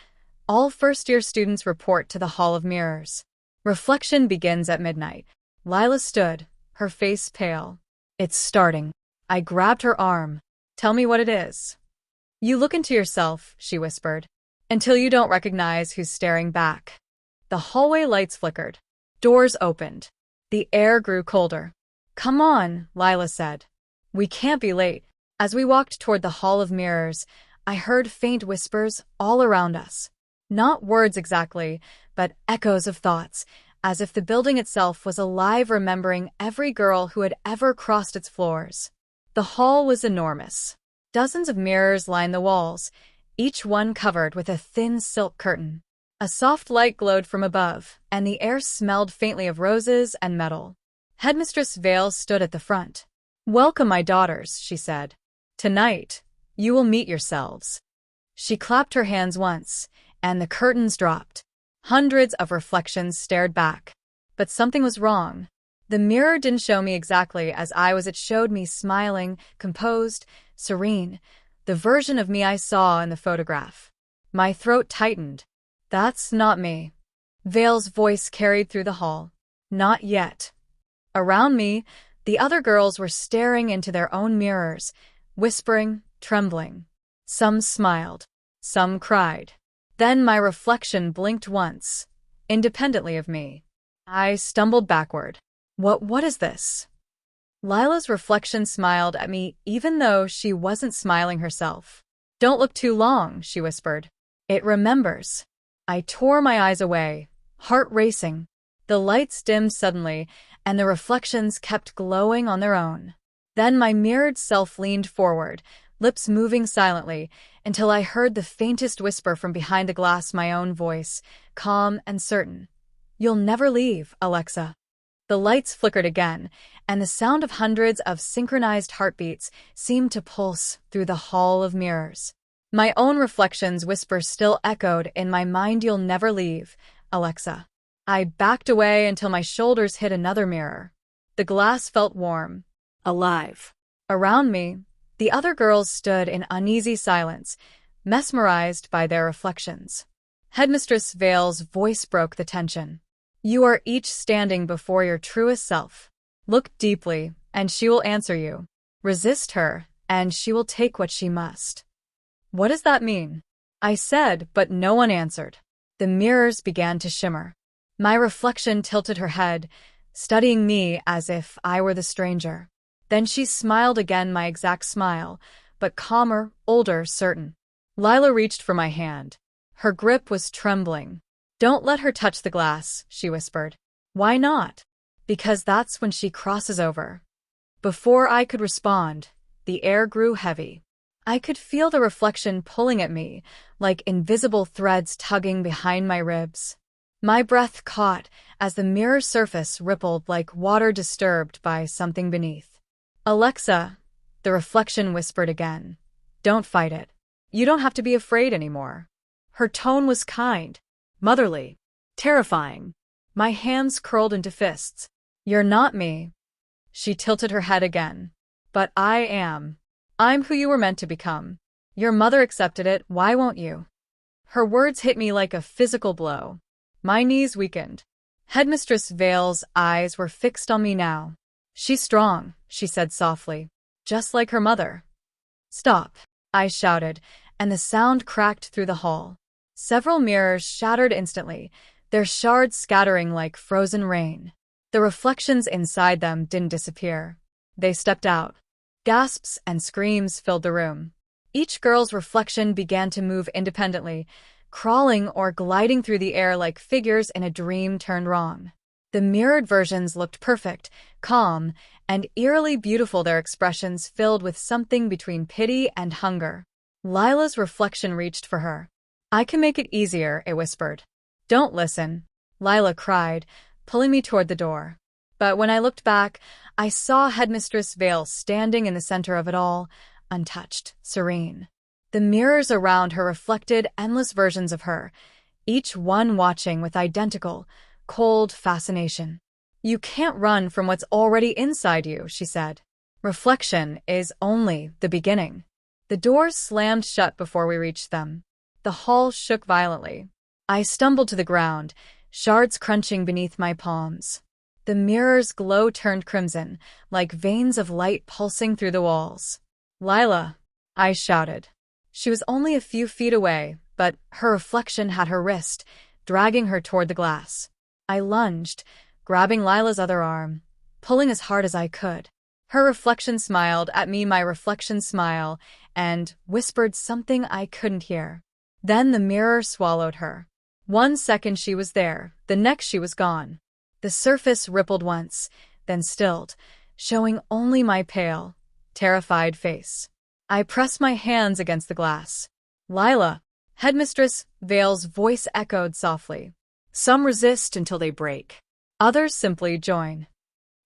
All first-year students report to the Hall of Mirrors. Reflection begins at midnight. Lila stood, her face pale. It's starting. I grabbed her arm. Tell me what it is. You look into yourself, she whispered, until you don't recognize who's staring back. The hallway lights flickered. Doors opened. The air grew colder. Come on, Lila said. We can't be late. As we walked toward the Hall of Mirrors, I heard faint whispers all around us. Not words exactly, but echoes of thoughts, as if the building itself was alive, remembering every girl who had ever crossed its floors. The hall was enormous. Dozens of mirrors lined the walls, each one covered with a thin silk curtain. A soft light glowed from above, and the air smelled faintly of roses and metal. Headmistress Vale stood at the front. Welcome, my daughters, she said. Tonight, you will meet yourselves. She clapped her hands once, and the curtains dropped. Hundreds of reflections stared back. But something was wrong. The mirror didn't show me exactly as I was. It showed me smiling, composed, serene, the version of me I saw in the photograph. My throat tightened. That's not me. Vale's voice carried through the hall. Not yet. Around me, the other girls were staring into their own mirrors, whispering, trembling. Some smiled. Some cried. Then my reflection blinked once, independently of me. I stumbled backward. What is this? Lila's reflection smiled at me even though she wasn't smiling herself. Don't look too long, she whispered. It remembers. I tore my eyes away, heart racing. The lights dimmed suddenly, and the reflections kept glowing on their own. Then my mirrored self leaned forward, lips moving silently, until I heard the faintest whisper from behind the glass, my own voice, calm and certain. You'll never leave, Alexa. The lights flickered again, and the sound of hundreds of synchronized heartbeats seemed to pulse through the Hall of Mirrors. My own reflection's whisper still echoed in my mind, "You'll never leave, Alexa." I backed away until my shoulders hit another mirror. The glass felt warm. Alive. Around me, the other girls stood in uneasy silence, mesmerized by their reflections. Headmistress Vale's voice broke the tension. "You are each standing before your truest self. Look deeply, and she will answer you. Resist her, and she will take what she must." "What does that mean?" I said, but no one answered. The mirrors began to shimmer. My reflection tilted her head, studying me as if I were the stranger. Then she smiled again, my exact smile, but calmer, older, certain. Lila reached for my hand. Her grip was trembling. "Don't let her touch the glass," she whispered. "Why not?" "Because that's when she crosses over." Before I could respond, the air grew heavy. I could feel the reflection pulling at me, like invisible threads tugging behind my ribs. My breath caught as the mirror surface rippled like water disturbed by something beneath. "Alexa," the reflection whispered again. "Don't fight it. You don't have to be afraid anymore." Her tone was kind, Motherly. Terrifying. my hands curled into fists. "You're not me." She tilted her head again. "But I am. I'm who you were meant to become. Your mother accepted it, why won't you?" Her words hit me like a physical blow. My knees weakened. Headmistress Vale's eyes were fixed on me now. "She's strong," she said softly, "just like her mother." "Stop," I shouted, and the sound cracked through the hall. Several mirrors shattered instantly, their shards scattering like frozen rain. The reflections inside them didn't disappear. They stepped out. Gasps and screams filled the room. Each girl's reflection began to move independently, crawling or gliding through the air like figures in a dream turned wrong. The mirrored versions looked perfect, calm, and eerily beautiful, their expressions filled with something between pity and hunger. Lila's reflection reached for her. "I can make it easier," it whispered. "Don't listen," Lila cried, pulling me toward the door. But when I looked back, I saw Headmistress Vale standing in the center of it all, untouched, serene. The mirrors around her reflected endless versions of her, each one watching with identical, cold fascination. "You can't run from what's already inside you," she said. "Reflection is only the beginning." The doors slammed shut before we reached them. The hall shook violently. I stumbled to the ground, shards crunching beneath my palms. The mirror's glow turned crimson, like veins of light pulsing through the walls. "Lila," I shouted. She was only a few feet away, but her reflection had her wrist, dragging her toward the glass. I lunged, grabbing Lila's other arm, pulling as hard as I could. Her reflection smiled at me, my reflection smile, and whispered something I couldn't hear. Then the mirror swallowed her. 1 second she was there, the next she was gone. The surface rippled once, then stilled, showing only my pale, terrified face. I pressed my hands against the glass. "Lila," Headmistress Vale's voice echoed softly. Some resist until they break. Others simply join.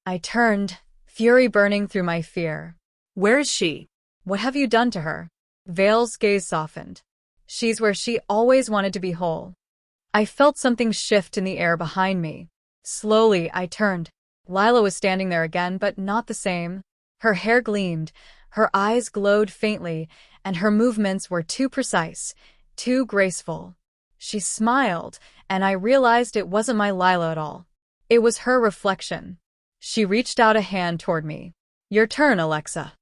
I turned, fury burning through my fear. "Where is she?" "What have you done to her?" Vale's gaze softened. "She's where she always wanted to be, whole." I felt something shift in the air behind me. Slowly, I turned. Lila was standing there again, but not the same. Her hair gleamed, her eyes glowed faintly, and her movements were too precise, too graceful. She smiled, and I realized it wasn't my Lila at all. It was her reflection. She reached out a hand toward me. "Your turn, Alexa."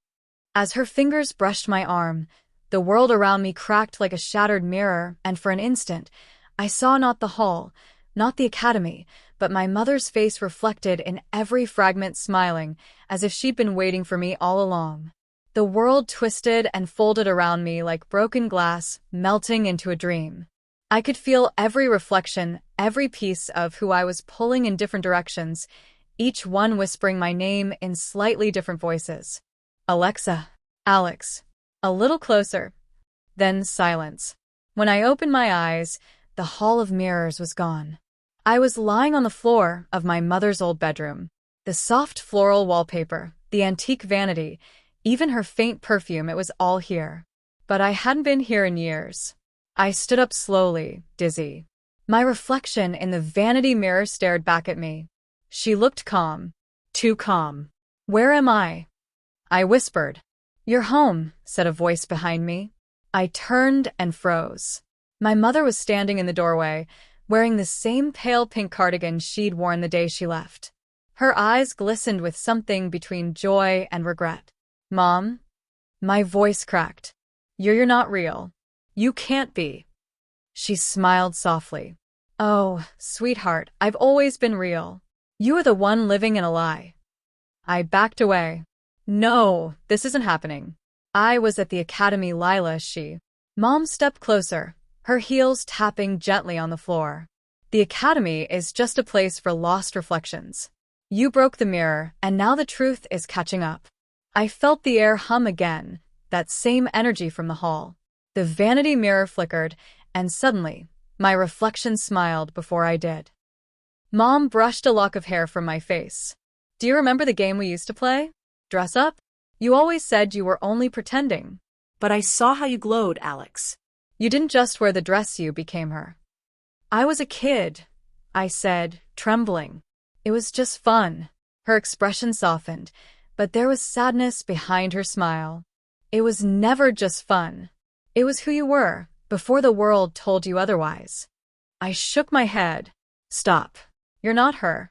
As her fingers brushed my arm, the world around me cracked like a shattered mirror, and for an instant, I saw not the hall, not the academy, but my mother's face reflected in every fragment, smiling, as if she'd been waiting for me all along. The world twisted and folded around me like broken glass, melting into a dream. I could feel every reflection, every piece of who I was pulling in different directions, each one whispering my name in slightly different voices. "Alexa," "Alex," a little closer. Then silence. When I opened my eyes, the hall of mirrors was gone. I was lying on the floor of my mother's old bedroom. The soft floral wallpaper, the antique vanity, even her faint perfume, it was all here. But I hadn't been here in years. I stood up slowly, dizzy. My reflection in the vanity mirror stared back at me. She looked calm. Too calm. "Where am I?" I whispered. "You're home," said a voice behind me. I turned and froze. My mother was standing in the doorway, wearing the same pale pink cardigan she'd worn the day she left. Her eyes glistened with something between joy and regret. "Mom?" My voice cracked. You're not real. You can't be." She smiled softly. "Oh, sweetheart, I've always been real. You are the one living in a lie." I backed away. "No, this isn't happening. I was at the academy, Lila." Mom stepped closer, her heels tapping gently on the floor. "The academy is just a place for lost reflections. You broke the mirror, and now the truth is catching up." I felt the air hum again, that same energy from the hall. The vanity mirror flickered, and suddenly, my reflection smiled before I did. Mom brushed a lock of hair from my face. "Do you remember the game we used to play? Dress up? You always said you were only pretending." But I saw how you glowed, Alex. "You didn't just wear the dress, you became her." "I was a kid," I said, trembling. "It was just fun." Her expression softened, but there was sadness behind her smile. "It was never just fun. It was who you were, before the world told you otherwise." I shook my head. "Stop. You're not her."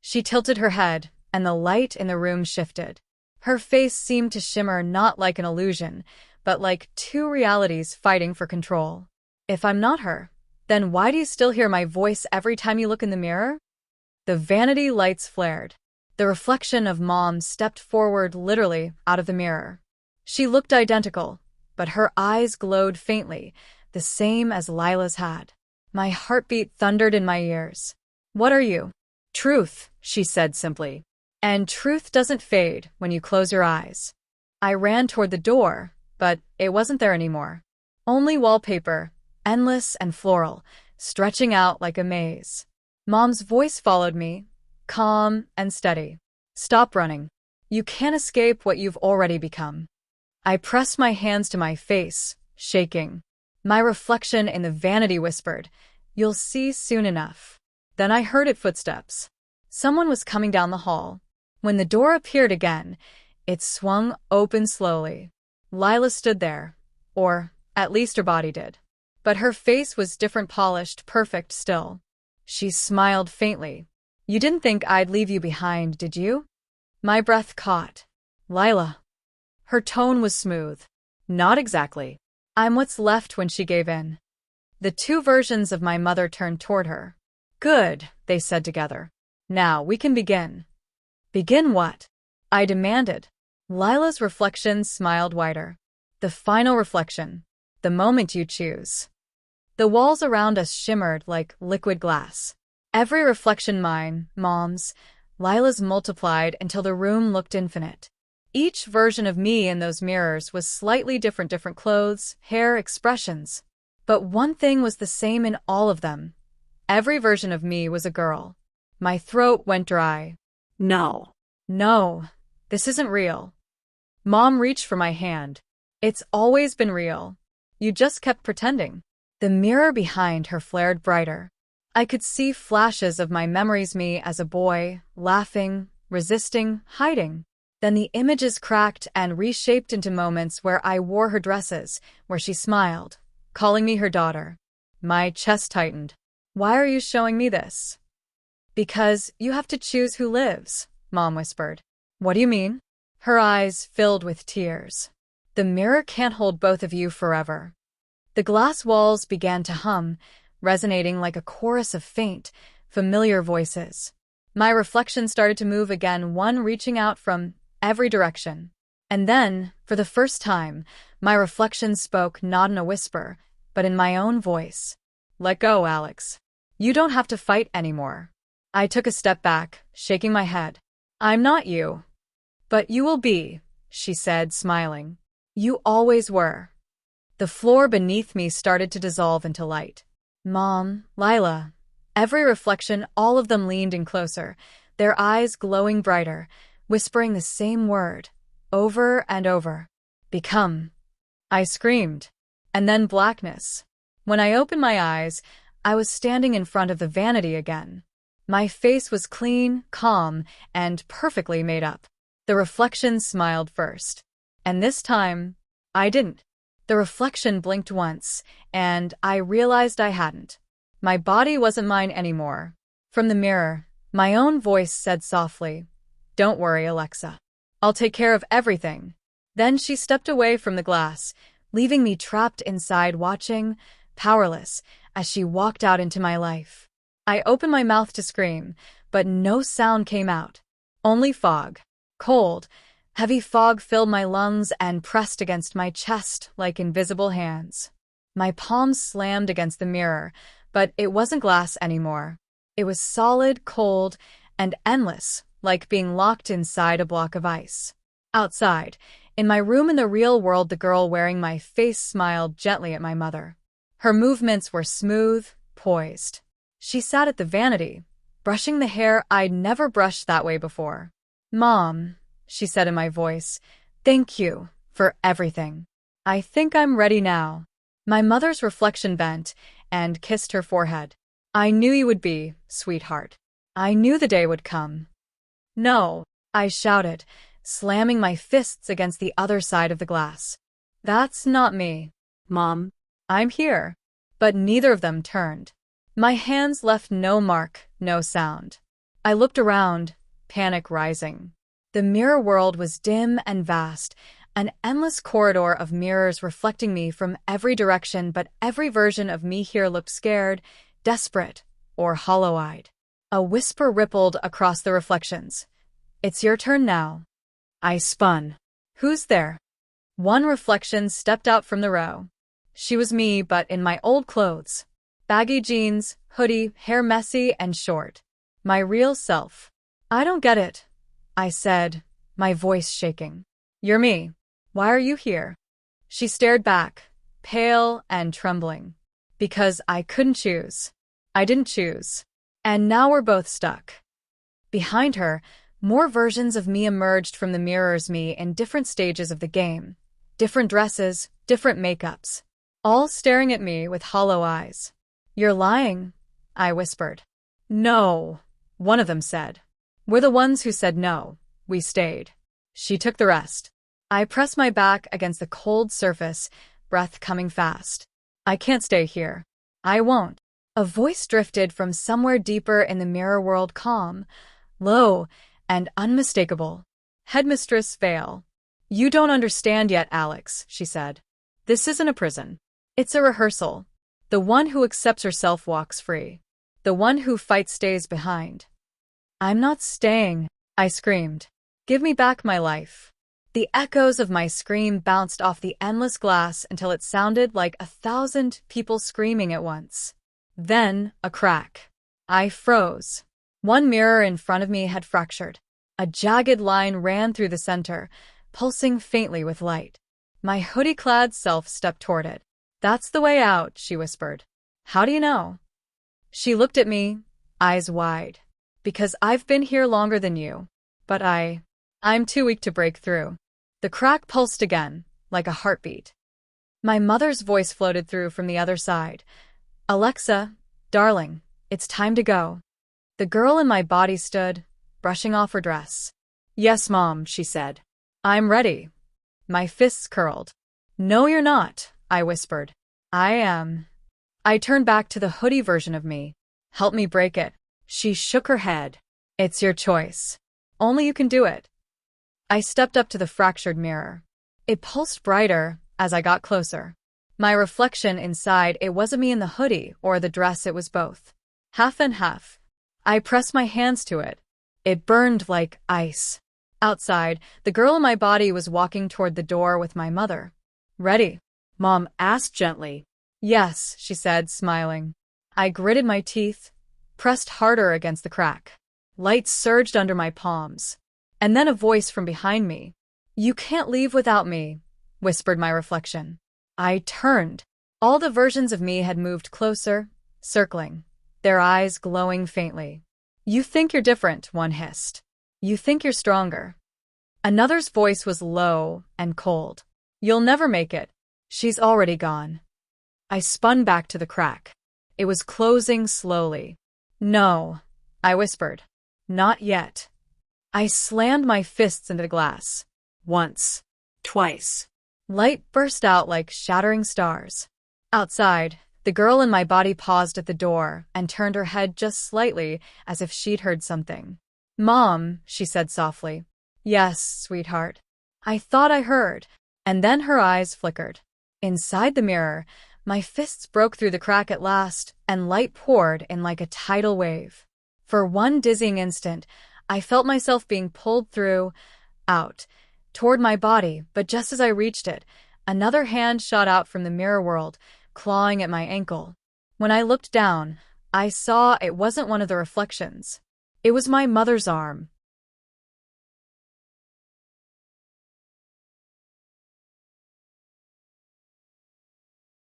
She tilted her head, and the light in the room shifted. Her face seemed to shimmer not like an illusion, but like two realities fighting for control. "If I'm not her, then why do you still hear my voice every time you look in the mirror?" The vanity lights flared. The reflection of Mom stepped forward literally out of the mirror. She looked identical, but her eyes glowed faintly, the same as Lila's had. My heartbeat thundered in my ears. "What are you?" "Truth," she said simply. "And truth doesn't fade when you close your eyes." I ran toward the door, but it wasn't there anymore. Only wallpaper, endless and floral, stretching out like a maze. Mom's voice followed me, calm and steady. "Stop running. You can't escape what you've already become." I pressed my hands to my face, shaking. My reflection in the vanity whispered, "You'll see soon enough." Then I heard it footsteps. Someone was coming down the hall. When the door appeared again, it swung open slowly. Lila stood there, or at least her body did. But her face was different, polished, perfect still. She smiled faintly. "You didn't think I'd leave you behind, did you?" My breath caught. "Lila." Her tone was smooth. "Not exactly. I'm what's left when she gave in." The two versions of my mother turned toward her. "Good," they said together. "Now we can begin." "Begin what?" I demanded. Lila's reflection smiled wider. "The final reflection. The moment you choose." The walls around us shimmered like liquid glass. Every reflection, mine, Mom's, Lila's, multiplied until the room looked infinite. Each version of me in those mirrors was slightly different clothes, hair, expressions. But one thing was the same in all of them. Every version of me was a girl. My throat went dry. No. "No, this isn't real." Mom reached for my hand. "It's always been real. You just kept pretending." The mirror behind her flared brighter. I could see flashes of my memories, me as a boy, laughing, resisting, hiding. Then the images cracked and reshaped into moments where I wore her dresses, where she smiled, calling me her daughter. My chest tightened. "Why are you showing me this?" "Because you have to choose who lives," Mom whispered. "What do you mean?" Her eyes filled with tears. "The mirror can't hold both of you forever." The glass walls began to hum, resonating like a chorus of faint, familiar voices. My reflection started to move again, one reaching out from every direction. And then, for the first time, my reflection spoke not in a whisper, but in my own voice. "Let go, Alex. You don't have to fight anymore." I took a step back, shaking my head. "I'm not you." "But you will be," she said, smiling. "You always were." The floor beneath me started to dissolve into light. Mom, Lila, every reflection, all of them leaned in closer, their eyes glowing brighter, whispering the same word, over and over. "Become." I screamed. And then blackness. When I opened my eyes, I was standing in front of the vanity again. My face was clean, calm, and perfectly made up. The reflection smiled first. And this time, I didn't. The reflection blinked once, and I realized I hadn't. My body wasn't mine anymore. From the mirror, my own voice said softly, "Don't worry, Alexa. I'll take care of everything." Then she stepped away from the glass, leaving me trapped inside watching, powerless, as she walked out into my life. I opened my mouth to scream, but no sound came out. Only fog. Cold, heavy fog filled my lungs and pressed against my chest like invisible hands. My palms slammed against the mirror, but it wasn't glass anymore. It was solid, cold, and endless, like being locked inside a block of ice. Outside, in my room in the real world, the girl wearing my face smiled gently at my mother. Her movements were smooth, poised. She sat at the vanity, brushing the hair I'd never brushed that way before. "Mom," she said in my voice, "thank you for everything. I think I'm ready now." My mother's reflection bent and kissed her forehead. "I knew you would be, sweetheart. I knew the day would come." "No," I shouted, slamming my fists against the other side of the glass. "That's not me." Mom, "I'm here." But neither of them turned. My hands left no mark, no sound. I looked around, panic rising. The mirror world was dim and vast, an endless corridor of mirrors reflecting me from every direction, but every version of me here looked scared, desperate, or hollow-eyed. A whisper rippled across the reflections. "It's your turn now." I spun. "Who's there?" One reflection stepped out from the row. She was me, but in my old clothes. Baggy jeans, hoodie, hair messy and short. My real self. "I don't get it," I said, my voice shaking. "You're me. Why are you here?" She stared back, pale and trembling. "Because I couldn't choose. I didn't choose. And now we're both stuck." Behind her, more versions of me emerged from the mirrors, me in different stages of the game. Different dresses, different makeups. All staring at me with hollow eyes. "You're lying," I whispered. "No," one of them said. "We're the ones who said no. We stayed. She took the rest." I pressed my back against the cold surface, breath coming fast. "I can't stay here. I won't." A voice drifted from somewhere deeper in the mirror world, calm, low, and unmistakable. "Headmistress Vale. You don't understand yet, Alex," she said. "This isn't a prison. It's a rehearsal. The one who accepts herself walks free. The one who fights stays behind." "I'm not staying," I screamed. "Give me back my life." The echoes of my scream bounced off the endless glass until it sounded like 1,000 people screaming at once. Then, a crack. I froze. One mirror in front of me had fractured. A jagged line ran through the center, pulsing faintly with light. My hoodie-clad self stepped toward it. "That's the way out," she whispered. "How do you know?" She looked at me, eyes wide. "Because I've been here longer than you. But I'm too weak to break through." The crack pulsed again, like a heartbeat. My mother's voice floated through from the other side. "Alexa, darling, it's time to go." The girl in my body stood, brushing off her dress. "Yes, Mom," she said. "I'm ready." My fists curled. "No, you're not," I whispered. "I am." I turned back to the hoodie version of me. "Help me break it." She shook her head. "It's your choice. Only you can do it." I stepped up to the fractured mirror. It pulsed brighter as I got closer. My reflection inside, it wasn't me in the hoodie or the dress, it was both. Half and half. I pressed my hands to it. It burned like ice. Outside, the girl in my body was walking toward the door with my mother. "Ready?" Mom asked gently. "Yes," she said, smiling. I gritted my teeth, pressed harder against the crack. Light surged under my palms. And then a voice from behind me. "You can't leave without me," whispered my reflection. I turned. All the versions of me had moved closer, circling, their eyes glowing faintly. "You think you're different," one hissed. "You think you're stronger." Another's voice was low and cold. "You'll never make it." She's already gone. I spun back to the crack. It was closing slowly. No, I whispered. Not yet. I slammed my fists into the glass. Once. Twice. Light burst out like shattering stars. Outside, the girl in my body paused at the door and turned her head just slightly as if she'd heard something. Mom, she said softly. Yes, sweetheart. I thought I heard, and then her eyes flickered. Inside the mirror, my fists broke through the crack at last, and light poured in like a tidal wave. For one dizzying instant, I felt myself being pulled through, out, toward my body, but just as I reached it, another hand shot out from the mirror world, clawing at my ankle. When I looked down, I saw it wasn't one of the reflections. It was my mother's arm,